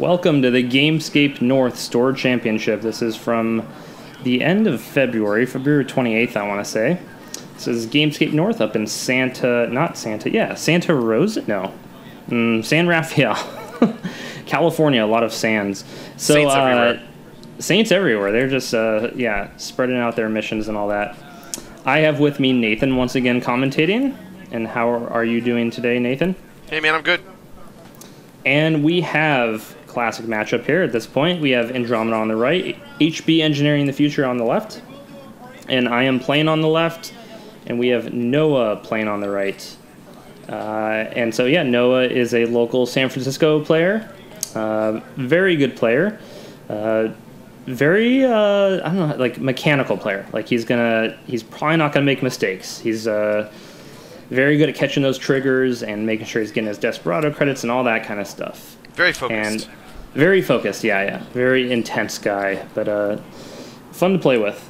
Welcome to the Gamescape North Store Championship. This is from the end of February 28th, I want to say. This is Gamescape North up in Santa Rosa? No. San Rafael. California, a lot of sands. So, Saints everywhere. Saints everywhere. They're just, spreading out their missions and all that. I have with me Nathan once again commentating. And how are you doing today, Nathan? Hey, man, I'm good. And we have classic matchup here at this point. We have Andromeda on the right, HB Engineering the Future on the left, and I am playing on the left, and we have Noah playing on the right. And so, yeah, Noah is a local San Francisco player, very good player, very, I don't know, like mechanical player. Like he's probably not gonna make mistakes. He's very good at catching those triggers and making sure he's getting his Desperado credits and all that kind of stuff. Very focused. And very focused, yeah. Very intense guy, but fun to play with.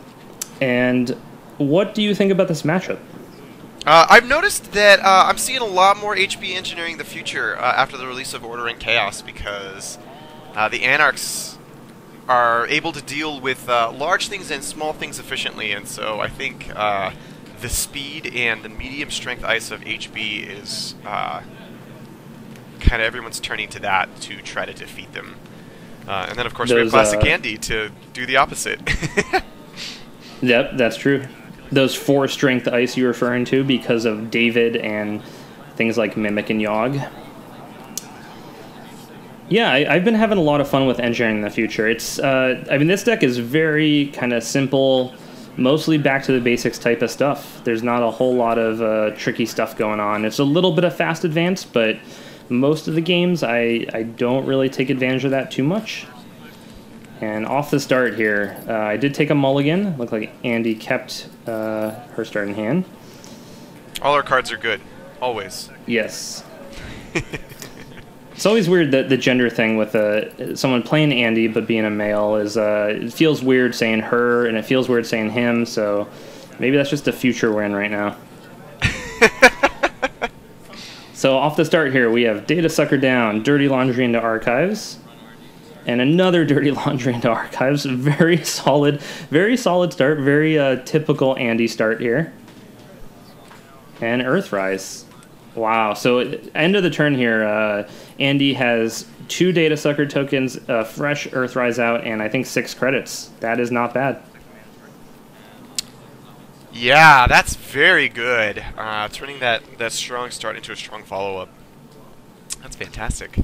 And what do you think about this matchup? I've noticed that I'm seeing a lot more HB Engineering the Future after the release of Order and Chaos because the Anarchs are able to deal with large things and small things efficiently, and so I think the speed and the medium strength ice of HB is kind of everyone's turning to that to try to defeat them. And then, of course, we have Classic Andy to do the opposite. Yep, that's true. Those 4-strength ice you're referring to because of David and things like Mimic and Yogg. Yeah, I've been having a lot of fun with Engineering in the Future. It's, this deck is very kind of simple, mostly back to the basics type of stuff. There's not a whole lot of tricky stuff going on. It's a little bit of fast advance, but most of the games I don't really take advantage of that too much. And off the start here, I did take a mulligan. Looked like Andy kept her starting hand. All our cards are good, always. Yes. It's always weird that the gender thing with someone playing Andy but being a male is it feels weird saying her and it feels weird saying him, so maybe that's just a future we're in right now. So off the start here, we have Data Sucker down, Dirty Laundry into Archives, and another Dirty Laundry into Archives. Very solid start, very typical Andy start here. And Earthrise. Wow, so end of the turn here, Andy has 2 Data Sucker tokens, fresh Earthrise out, and I think 6 credits. That is not bad. Yeah, that's very good. Turning that strong start into a strong follow-up. That's fantastic.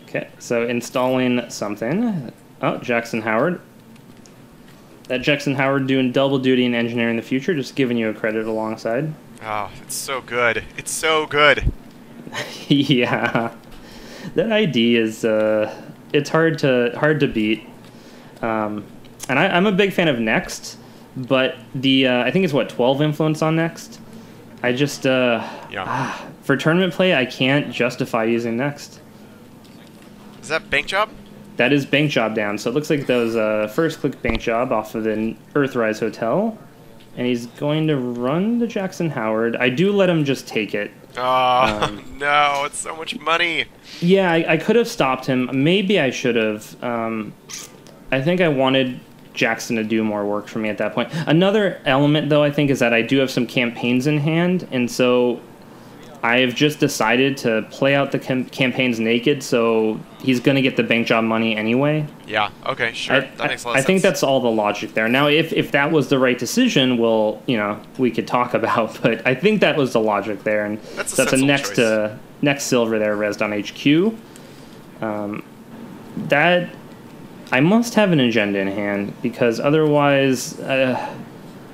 Okay, so installing something. Oh, Jackson Howard. That Jackson Howard doing double duty in Engineering the Future, just giving you a credit alongside. Oh, it's so good. It's so good. Yeah. That ID is, it's hard to beat. And I'm a big fan of Next. But the I think it's 12 influence on Next. I just for tournament play I can't justify using Next. Is that Bank Job? That is Bank Job down. So it looks like those first click Bank Job off of the Earthrise Hotel, and he's going to run to Jackson Howard. I do let him just take it. Oh no! It's so much money. Yeah, I could have stopped him. Maybe I should have. I think I wanted Jackson to do more work for me at that point. Another element, though, I think, is that I do have some campaigns in hand, and so I have just decided to play out the campaigns naked, so he's going to get the Bank Job money anyway. Yeah, okay, sure. That makes a lot of sense. I think that's all the logic there. Now, if that was the right decision, well, we could talk about, but I think that was the logic there, and that's a next silver there, resed on HQ. I must have an agenda in hand, because otherwise, I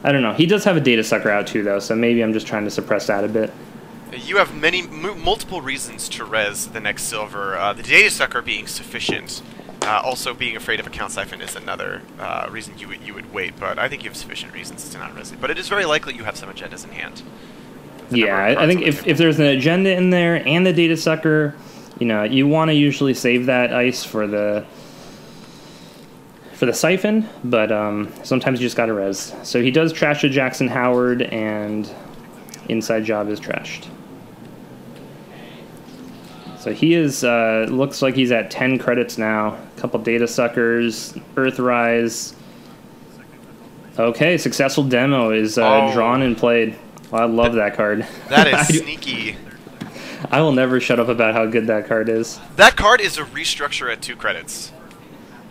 don't know. He does have a Data Sucker out too, though, so maybe I'm just trying to suppress that a bit. You have multiple reasons to res the next silver. The Data Sucker being sufficient. Also, being afraid of Account Siphon is another reason you would wait, but I think you have sufficient reasons to not res it. But it is very likely you have some agendas in hand. Yeah, I think if there's an agenda in there and the Data Sucker, you want to usually save that ice for the siphon, but sometimes you just gotta res. So he does trash to Jackson Howard, and Inside Job is trashed. So he is, looks like he's at 10 credits now. A couple Data Suckers, Earthrise. Okay, successful demo is drawn and played. Well, I love that card. That is sneaky. I will never shut up about how good that card is. That card is a restructure at 2 credits.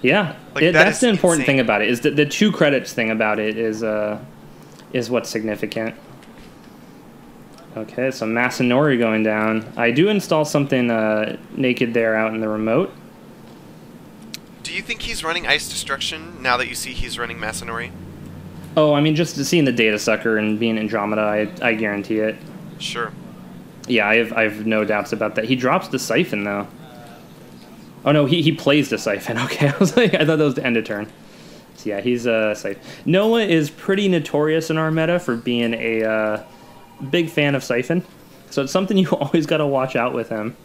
Yeah, Like, that's the important insane thing about it. Is the 2 credits thing about it is what's significant. Okay, so Masanori going down. I do install something naked there out in the remote. Do you think he's running Ice Destruction now that you see he's running Masanori? Oh, I mean, just seeing the Data Sucker and being Andromeda, I guarantee it. Sure. Yeah, I have no doubts about that. He drops the Siphon, though. Oh, no, he plays the Siphon. Okay, I was like, I thought that was the end of turn. So, yeah, he's Siphon. Noah is pretty notorious in our meta for being a big fan of Siphon. So it's something you always got to watch out with him.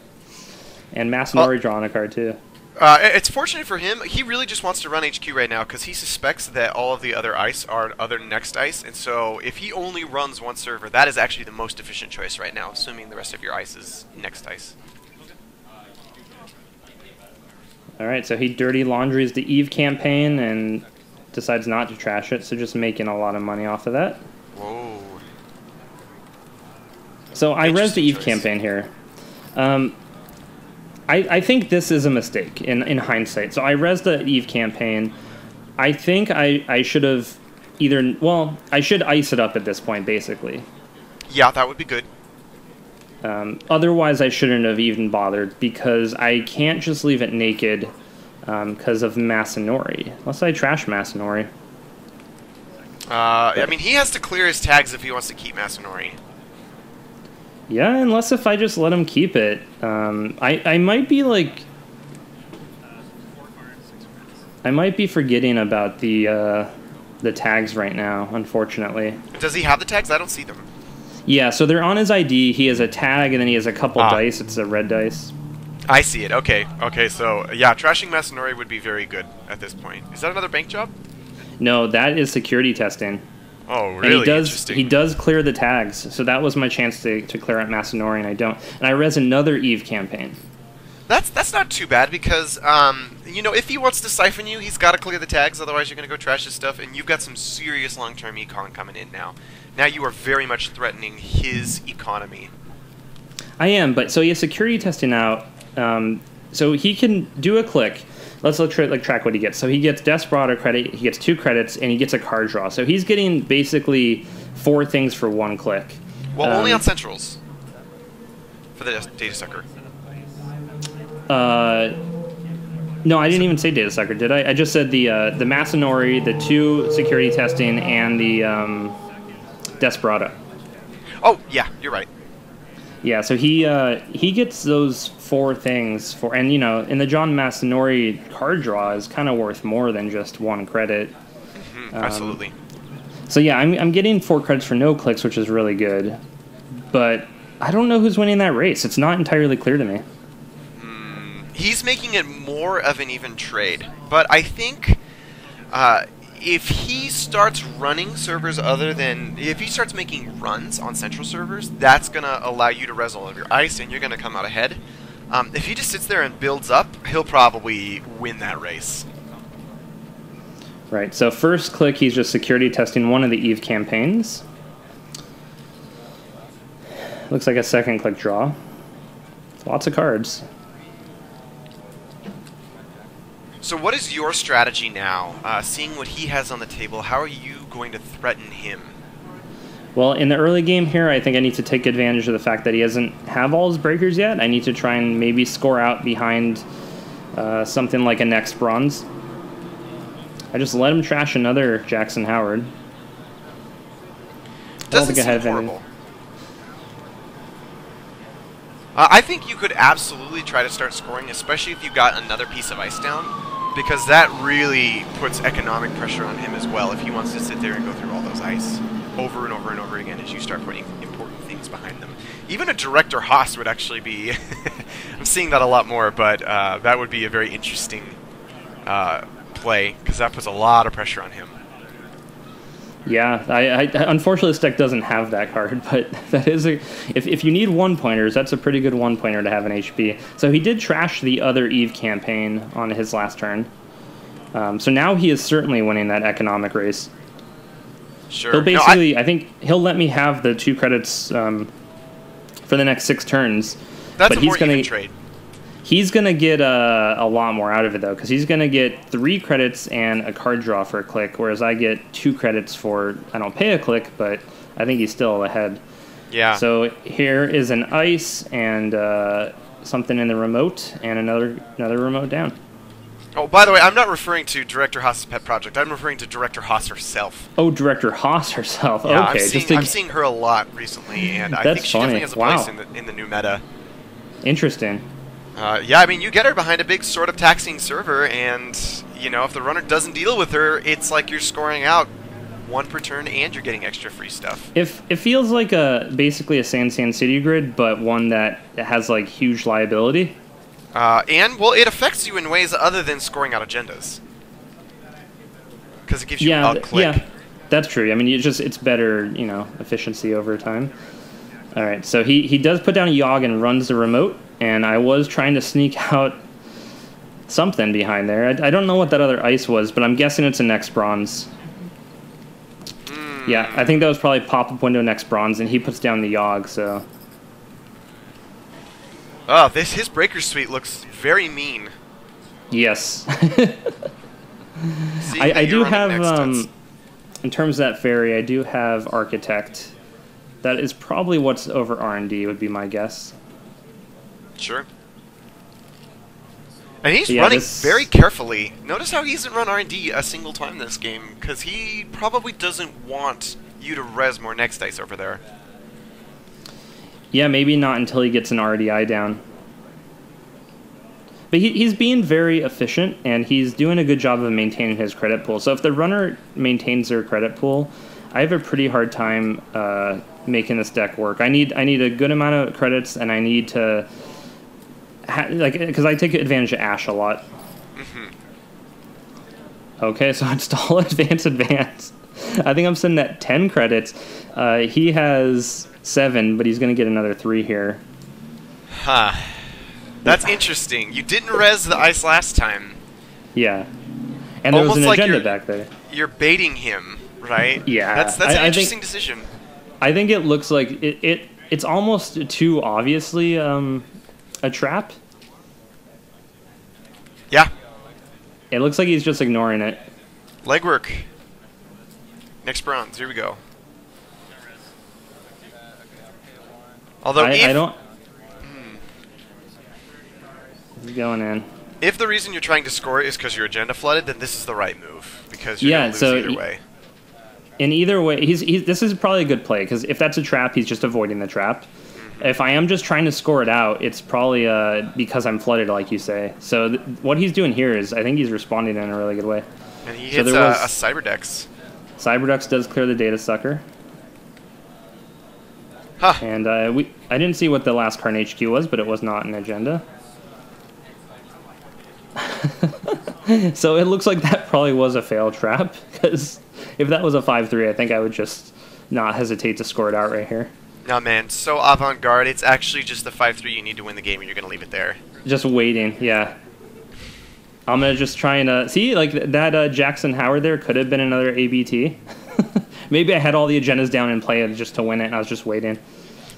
And Masanori drawing a card, too. It's fortunate for him. He really just wants to run HQ right now because he suspects that all of the other ice are other next ice, and so if he only runs one server, that is actually the most efficient choice right now, assuming the rest of your ice is next ice. Alright, so he dirty laundries the Eve campaign and decides not to trash it, so just making a lot of money off of that. Whoa. So I res the Eve campaign here. I think this is a mistake in hindsight. So I res the Eve campaign. I think I should have either... Well, I should ice it up at this point, basically. Yeah, that would be good. Otherwise, I shouldn't have even bothered, because I can't just leave it naked because of Masanori. Unless I trash Masanori. I mean, he has to clear his tags if he wants to keep Masanori. Yeah, unless if I just let him keep it. I might be like... I might be forgetting about the tags right now, unfortunately. Does he have the tags? I don't see them. Yeah, so they're on his ID. He has a tag, and then he has a couple dice. It's a red dice. I see it. Okay. Okay, so, yeah, trashing Masanori would be very good at this point. Is that another bank job? No, that is security testing. Oh, really? And Interesting. he does clear the tags, so that was my chance to clear out Masanori, and I don't. And I res another Eve campaign. That's not too bad, because, you know, if he wants to siphon you, he's got to clear the tags, otherwise you're going to go trash his stuff, and you've got some serious long-term econ coming in now. Now you are very much threatening his economy. I am, but so he has security testing out, so he can do a click. Let's track what he gets. So he gets Desperado credit, he gets 2 credits, and he gets a card draw. So he's getting basically 4 things for 1 click. Well, only on Centrals. For the Data Sucker. No, I didn't even say Data Sucker, did I? I just said the Masanori, the 2 security testing, and the Desperado. Oh, yeah, you're right. Yeah, so he gets those 4 things for, and you know, in the John Masanori card draw is kind of worth more than just 1 credit. Absolutely. So yeah, I'm getting 4 credits for no clicks, which is really good, but I don't know who's winning that race. It's not entirely clear to me. He's making it more of an even trade, but I think if he starts running servers if he starts making runs on central servers, that's going to allow you to res all of your ice, and you're going to come out ahead. If he just sits there and builds up, he'll probably win that race. Right, so first click, he's just security testing one of the Eve campaigns. Looks like a second click draw. Lots of cards. So what is your strategy now? Seeing what he has on the table, how are you going to threaten him? Well, in the early game here, I think I need to take advantage of the fact that he doesn't have all his breakers yet. I need to try and maybe score out behind something like a next bronze. I just let him trash another Jackson Howard. Doesn't seem horrible. I think you could absolutely try to start scoring, especially if you got another piece of ice down, because that really puts economic pressure on him as well if he wants to sit there and go through all those ice over and over and over again as you start putting important things behind them. Even a Director Haas would actually be... I'm seeing that a lot more, but that would be a very interesting play, because that puts a lot of pressure on him. Yeah, I unfortunately this deck doesn't have that card, but that is if you need one pointers, that's a pretty good one pointer to have in HP. So he did trash the other Eve campaign on his last turn. So now he is certainly winning that economic race. Sure. He'll basically, I think he'll let me have the 2 credits for the next 6 turns. That's but a more even trade. He's going to get a lot more out of it, though, because he's going to get 3 credits and a card draw for a click, whereas I get 2 credits for, I don't pay a click, but I think he's still ahead. Yeah. So here is an ice and something in the remote and another remote down. Oh, by the way, I'm not referring to Director Haas's pet project. I'm referring to Director Haas herself. Oh, Director Haas herself. Yeah, okay. I'm seeing her a lot recently, and I think she definitely has a place in the new meta. Interesting. Yeah, I mean, you get her behind a big sort of taxing server, and, you know, if the runner doesn't deal with her, it's like you're scoring out 1 per turn, and you're getting extra free stuff. It feels like basically a SanSan City Grid, but one that has, like, huge liability. And, well, it affects you in ways other than scoring out agendas. Because it gives you a click. Yeah, that's true. I mean, it's better, you know, efficiency over time. All right, so he does put down a Yogg and runs the remote, and I was trying to sneak out something behind there. I don't know what that other ice was, but I'm guessing it's a next bronze. Yeah, I think that was probably pop-up window next bronze, and he puts down the Yogg, so... Oh, his Breaker Suite looks very mean. Yes. I do have, in terms of that fairy, I do have Architect. That is probably what's over R&D, would be my guess. Sure. And he's running very carefully. Notice how he hasn't run R&D a single time this game, because he probably doesn't want you to res more next dice over there. Yeah, maybe not until he gets an RDI down. But he's being very efficient, and he's doing a good job of maintaining his credit pool. So if the runner maintains their credit pool, I have a pretty hard time making this deck work. I need a good amount of credits, and I need to... because I take advantage of Ash a lot. Okay, so install advance. I think I'm sitting at 10 credits. He has 7, but he's going to get another 3 here. Huh. That's interesting. You didn't res the ice last time. Yeah. And there was an agenda back there. You're baiting him, right? Yeah. That's an interesting decision. I think it looks like it's almost too obviously a trap. Yeah. It looks like he's just ignoring it. Legwork. Next bronze. Here we go. Although I don't... He's going in. If the reason you're trying to score is because your agenda flooded, then this is the right move. Because you're going to lose either way. In either way, this is probably a good play, because if that's a trap, he's just avoiding the trap. If I am just trying to score it out, it's probably because I'm flooded, like you say. So what he's doing here is, I think he's responding in a really good way. And he hits a Cyberdex. Cyberdex does clear the data sucker. Huh. And I didn't see what the last Karn HQ was, but it was not an agenda. So it looks like that probably was a fail trap, because if that was a 5-3, I think I would just not hesitate to score it out right here. No, man, so avant-garde. It's actually just the 5-3 you need to win the game, and you're going to leave it there. Just waiting, yeah. I'm going to just try and... see, like, that Jackson Howard there could have been another ABT. Maybe I had all the agendas down and play it just to win it, and I was just waiting.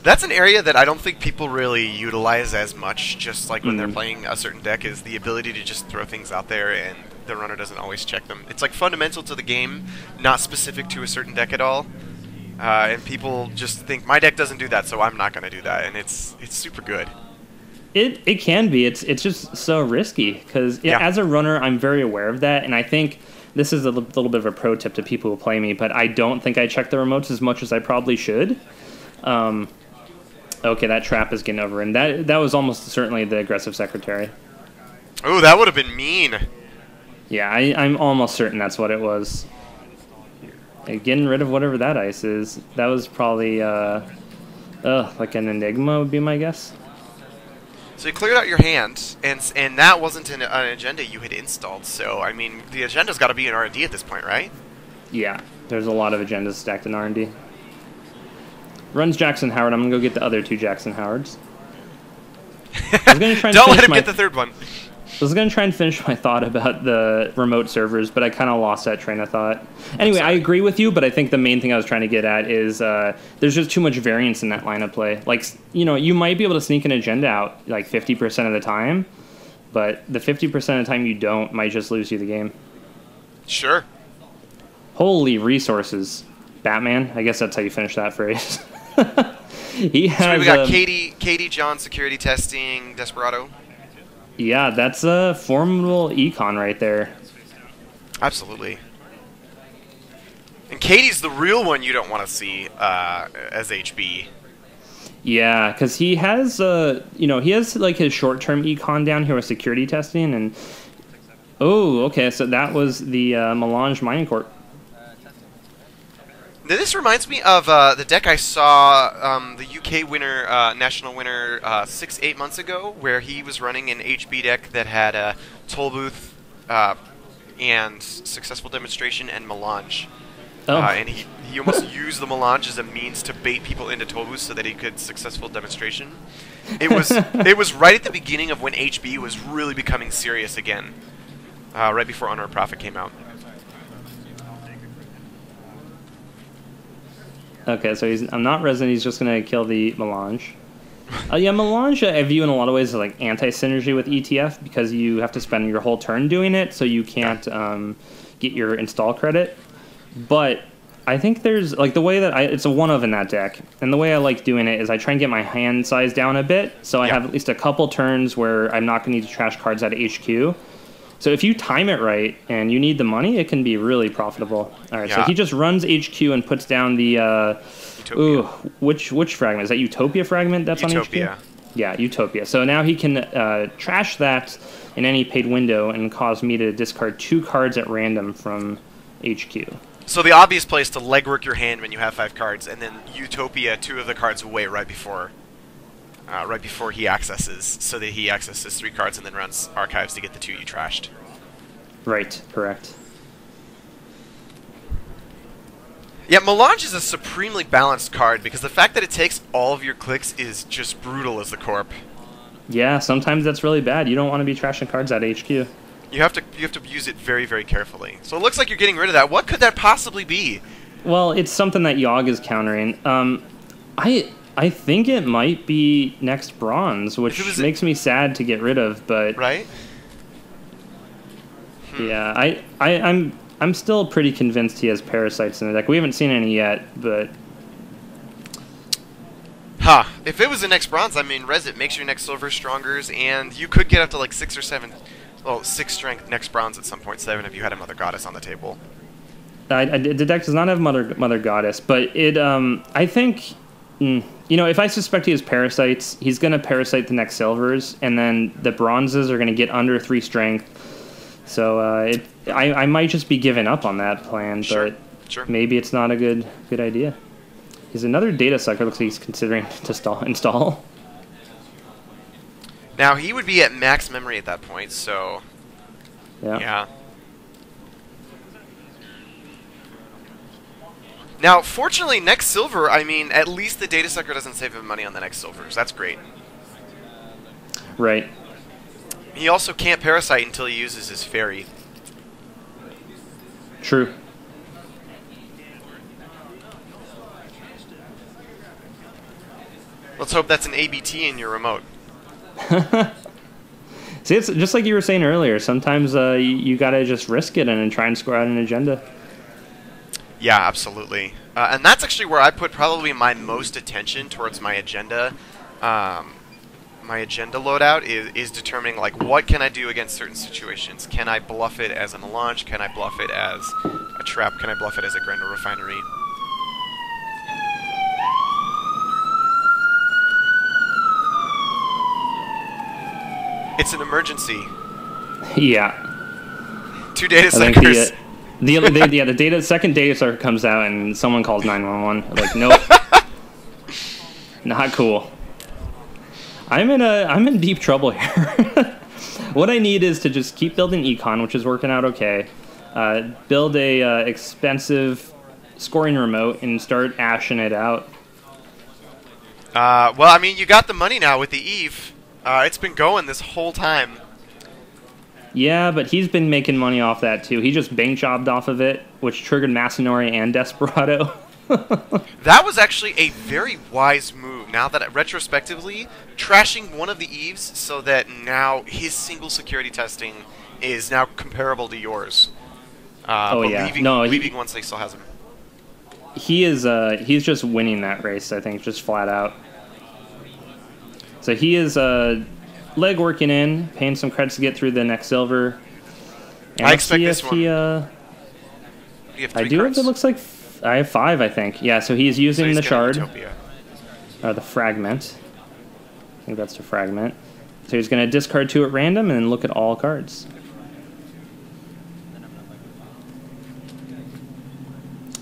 That's an area that I don't think people really utilize as much, just like when they're playing a certain deck, is the ability to just throw things out there and the runner doesn't always check them. It's like fundamental to the game, not specific to a certain deck at all. And people just think, my deck doesn't do that, so I'm not going to do that, and it's super good. It can be. It's just so risky, because as a runner, I'm very aware of that, and I think this is a little bit of a pro tip to people who play me, but I don't think I check the remotes as much as I probably should. Okay, that trap is getting over, and that was almost certainly the aggressive secretary. Oh, that would have been mean. Yeah, I'm almost certain that's what it was. Getting rid of whatever that ice is. That was probably, like an Enigma would be my guess. So you cleared out your hand, and that wasn't an agenda you had installed, so, I mean, the agenda's got to be an R&D at this point, right? Yeah. There's a lot of agendas stacked in R&D. Runs Jackson Howard. I'm going to go get the other 2 Jackson Howards. I was going to try and Don't let him get the third one. I was going to try and finish my thought about the remote servers, but I kind of lost that train of thought. Anyway, I agree with you, but I think the main thing I was trying to get at is there's just too much variance in that line of play. Like, you know, you might be able to sneak an agenda out like 50% of the time, but the 50% of the time you don't might just lose you the game. Sure. Holy resources. Batman, I guess that's how you finish that phrase. He has, so we got Katie, John, security testing, Desperado. Yeah, that's a formidable econ right there. Absolutely. And Katie's the real one you don't want to see as HB. Yeah, because he has, you know, he has like his short-term econ down here with security testing, and okay, so that was the Melange Mining Corp. Now, this reminds me of the deck I saw the UK winner, national winner, 6-8 months ago, where he was running an HB deck that had a toll booth and successful demonstration and melange. And he almost used the melange as a means to bait people into toll booths so that he could successful demonstration. It was right at the beginning of when HB was really becoming serious again, right before Honor and Profit came out. Okay, so I'm not resident. He's just going to kill the Melange. Yeah, Melange I view in a lot of ways as like anti-synergy with ETF because you have to spend your whole turn doing it, so you can't get your install credit. But I think there's like the way that it's a one of in that deck, and the way I like doing it is I try and get my hand size down a bit, so I have at least a couple turns where I'm not going to need to trash cards out of HQ. So if you time it right and you need the money, it can be really profitable. All right, so he just runs HQ and puts down the which fragment? Is that Utopia fragment that's Utopia. on HQ? Yeah, Utopia. So now he can trash that in any paid window and cause me to discard 2 cards at random from HQ. So the obvious place to legwork your hand when you have 5 cards, and then Utopia 2 of the cards away right before he accesses, so that he accesses 3 cards and then runs Archives to get the 2 you trashed. Right, correct. Yeah, Melange is a supremely balanced card because the fact that it takes all of your clicks is just brutal as the corp. Yeah, sometimes that's really bad. You don't want to be trashing cards out of HQ. You have to use it very, very carefully. So it looks like you're getting rid of that. What could that possibly be? Well, it's something that Yogg is countering. I think it might be next bronze, which makes me sad to get rid of, but right? Yeah, I'm still pretty convinced he has parasites in the deck. We haven't seen any yet, but if it was the next bronze, I mean, Resit makes your next silver strongers, and you could get up to like 6 or 7, well, 6 strength next bronze at some point, 7 if you had a Mother Goddess on the table. The deck does not have Mother Goddess, but it I think. You know, if I suspect he has parasites, he's going to parasite the next silvers, and then the bronzes are going to get under 3 strength. So I might just be giving up on that plan, but maybe it's not a good idea. He's another data sucker. Looks like he's considering to install. Now he would be at max memory at that point, so yeah. Now, fortunately, next silver, I mean, at least the data sucker doesn't save him money on the next silvers. That's great. Right. He also can't parasite until he uses his fairy. True. Let's hope that's an ABT in your remote. See, it's just like you were saying earlier. Sometimes you gotta just risk it and try and score out an agenda. Yeah, absolutely. And that's actually where I put probably my most attention towards my agenda. My agenda loadout is determining, like, what can I do against certain situations? Can I bluff it as a melange? Can I bluff it as a trap? Can I bluff it as a Grendel Refinery? It's an emergency. Yeah. 2 data suckers. The second data sucker comes out and someone calls 911. Like, nope, not cool. I'm in deep trouble here. What I need is to just keep building econ, which is working out okay. Build a expensive scoring remote and start ashing it out. Well, I mean, you got the money now with the Eve. It's been going this whole time. Yeah, but he's been making money off that too. He just bank jobbed off of it, which triggered Masanori and Desperado. That was actually a very wise move. Now that retrospectively, trashing one of the Eves so that now his single security testing is now comparable to yours. Leaving one so he still has him. He's just winning that race, I think, just flat out. So he is leg working in, paying some credits to get through the next silver. And I expect this one. You have 3 I do. cards? It looks like I have 5, I think. Yeah, so he's using the shard. Utopia. Or the fragment. I think that's the fragment. So he's going to discard 2 at random and then look at all cards.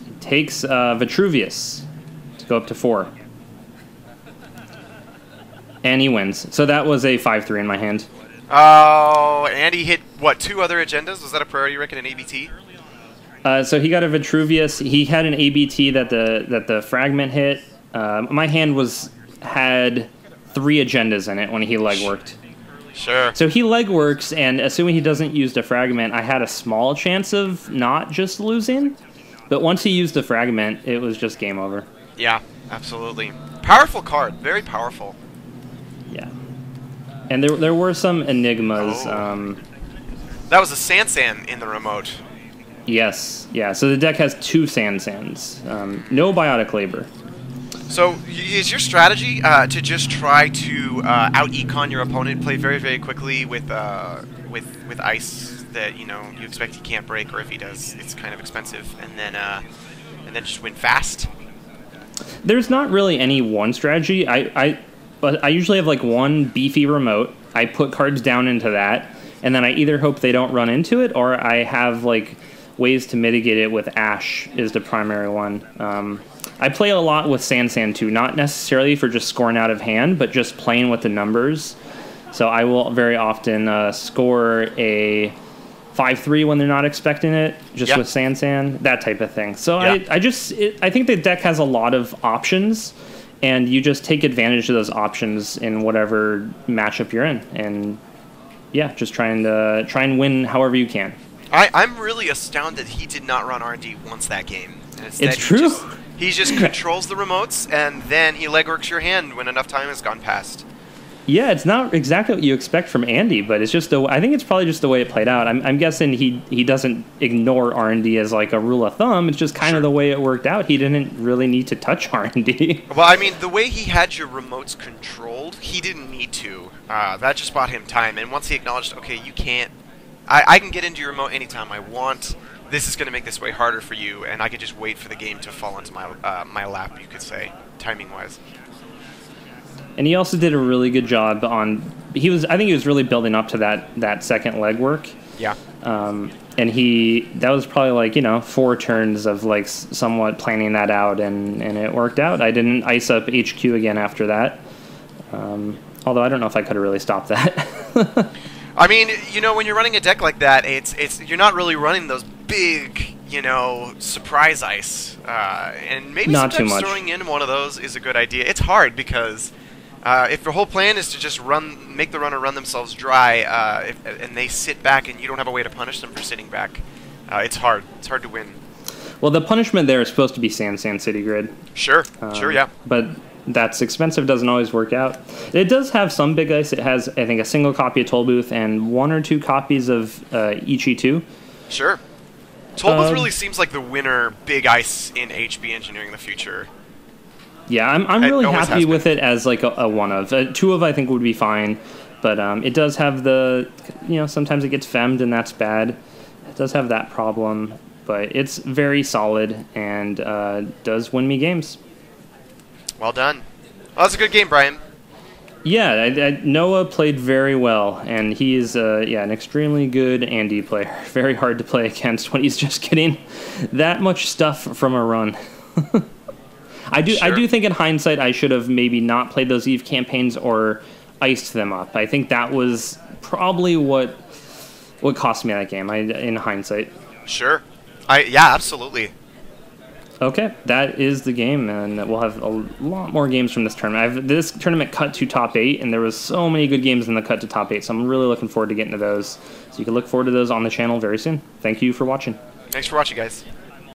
It takes Vitruvius to go up to 4. And he wins. So that was a 5-3 in my hand. Oh, and he hit, what, 2 other agendas? Was that a priority rank and an ABT? So he got a Vitruvius. He had an ABT that the fragment hit. My hand had 3 agendas in it when he legworked. Sure. So he legworks, and assuming he doesn't use the fragment, I had a small chance of not just losing. But once he used the fragment, it was just game over. Yeah, absolutely. Powerful card. Very powerful. Yeah. And there were some enigmas. Oh. That was a SanSan in the remote. Yes. Yeah. So the deck has 2 SanSans. No Biotic Labor. So is your strategy to just try to out-econ your opponent, play very, very quickly with ice that you expect he can't break, or if he does, it's kind of expensive, and then just win fast? There's not really any one strategy. But I usually have like one beefy remote. I put cards down into that, and then I either hope they don't run into it, or I have like ways to mitigate it with Ash is the primary one. I play a lot with SanSan too, not necessarily for just scoring out of hand, but just playing with the numbers. So I will very often score a 5-3 when they're not expecting it, just with SanSan, that type of thing. So I think the deck has a lot of options. And you just take advantage of those options in whatever matchup you're in, and just try and win however you can. I'm really astounded he did not run R&D once that game. And it's true. He just controls the remotes, and then he legworks your hand when enough time has gone past. Yeah, it's not exactly what you expect from Andy, but it's just I think it's probably just the way it played out. I'm guessing he doesn't ignore R&D as like a rule of thumb. It's just kind of the way it worked out. He didn't really need to touch R&D. Well, I mean, the way he had your remotes controlled, he didn't need to. That just bought him time. And once he acknowledged, okay, you can't... I can get into your remote anytime I want. This is going to make this way harder for you, and I could just wait for the game to fall into my lap, you could say, timing-wise. And he also did a really good job on... I think he was really building up to that second legwork. Yeah. And that was probably like, 4 turns of like somewhat planning that out, and it worked out. I didn't ice up HQ again after that. Although I don't know if I could have really stopped that. I mean, when you're running a deck like that, you're not really running those big, surprise ice. And maybe not sometimes throwing in one of those is a good idea. It's hard because if your whole plan is to just make the runner run themselves dry, and they sit back and you don't have a way to punish them for sitting back, it's hard. It's hard to win. Well, the punishment there is supposed to be SanSan City Grid. Sure, yeah. But that's expensive, doesn't always work out. It does have some big ice. It has, I think, a single copy of Toll Booth and 1 or 2 copies of Ichi 2. Sure. Toll Booth really seems like the winner big ice in HB Engineering in the future. Yeah, I'm really happy with it as like a one of. 2 of I think would be fine, but it does have sometimes it gets femmed and that's bad. It does have that problem, but it's very solid and does win me games. Well done. Well, that's a good game, Brian. Yeah, Noah played very well, and he is an extremely good Andy player. Very hard to play against when he's just getting that much stuff from a run. I do think in hindsight I should have maybe not played those Eve campaigns or iced them up. I think that was probably what cost me that game in hindsight. Sure. Yeah, absolutely. Okay, that is the game, and we'll have a lot more games from this tournament. This tournament cut to top 8, and there was so many good games in the cut to top 8, so I'm really looking forward to getting to those. So you can look forward to those on the channel very soon. Thank you for watching. Thanks for watching, guys.